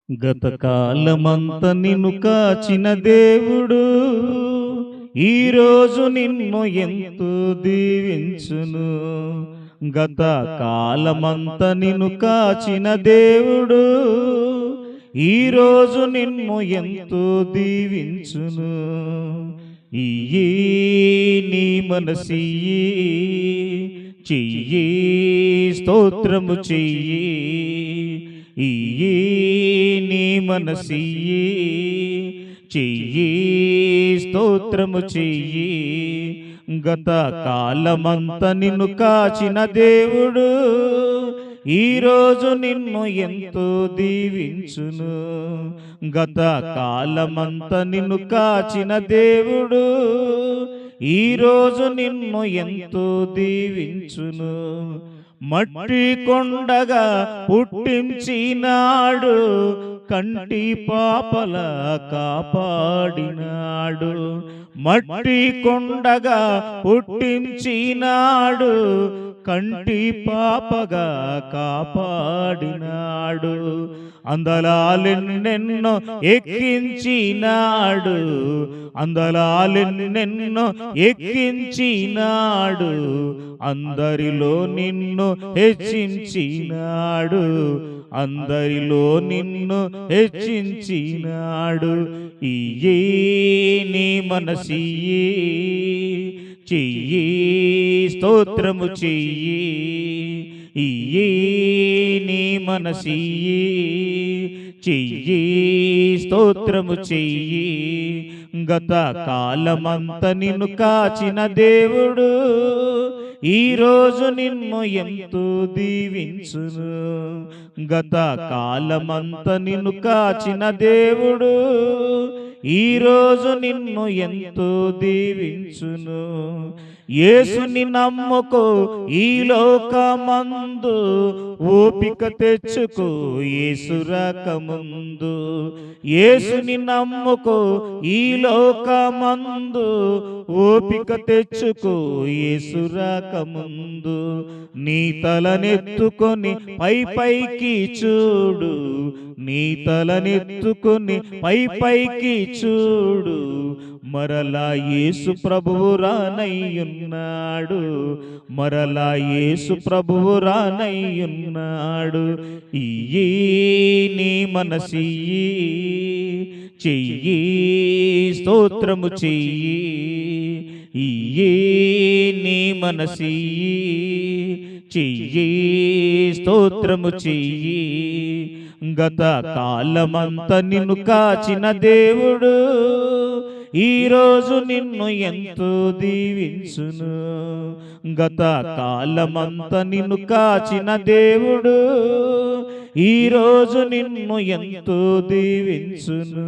గతకాలమంత నిన్ను కాచిన దేవుడు ఈరోజు నిన్ను ఎంతో దీవించును. గతకాలమంత నిన్ను కాచిన దేవుడు ఈరోజు నిన్ను ఎంతో దీవించును. ఇయ్యి నీ మనసియ్యి, చెయ్యి స్తోత్రము చెయ్యి. ఇయ్యి నీ మనసియ్యి, చెయ్యి స్తోత్రము చెయ్యి. గత కాలమంత నిన్ను కాచిన దేవుడు ఈరోజు నిన్ను ఎంతో దీవించును. గత కాలమంత నిన్ను కాచిన దేవుడు ఈరోజు నిన్ను ఎంతో దీవించును. మట్టి కొండగా పుట్టించినాడు, కంటి పాపల కాపాడినాడు. మట్టి కొండగా పుట్టించినాడు, కంటి పాపగా కాపాడినాడు. అందలాలెన్నెన్నో ఎక్కించినాడు, అందలాలెన్నెన్నో ఎక్కించినాడు. అందరిలో నిన్ను హెచ్చించినాడు, అందరిలో నిన్ను హెచ్చించినాడు. ఇయ్యి నీ మనసియ్యి, చెయ్యి స్తోత్రము చెయ్యి. ఇయ్యి నీ మనసియ్యి, చెయ్యి స్తోత్రము చెయ్యి. గత కాలమంత నిన్ను కాచిన దేవుడు ఈరోజు నిన్ను ఎంతో దీవించును. గత కాలమంత నిన్ను కాచిన దేవుడు ఈరోజు నిన్ను ఎంతో దీవించును. యేసుని నమ్ముకో ఈ లోకమందు, ఓపిక తెచ్చుకో యేసు రాకముందు. యేసుని నమ్ముకో ఈ లోకమందు, ఓపిక తెచ్చుకో యేసు రాకముందు. నీ తలనెత్తుకొని పై పైకి చూడు, నీ తలనెత్తుకొని పై పైకి చూడు. మరలా యేసు ప్రభువు రానయ్యున్నాడు, మరలా యేసు ప్రభువు రానయ్యున్నాడు. ఇయ్యి నీ మనసియ్యి, చెయ్యి స్తోత్రము చెయ్యి. ఇయ్యి నీ మనసియ్యి, చెయ్యి స్తోత్రము చెయ్యి. గత కాలమంత నిన్ను కాచిన దేవుడు ఈరోజు నిన్ను ఎంతో దీవించును. గత కాలమంత నిన్ను కాచిన దేవుడు ఈరోజు నిన్ను ఎంతో దీవించును.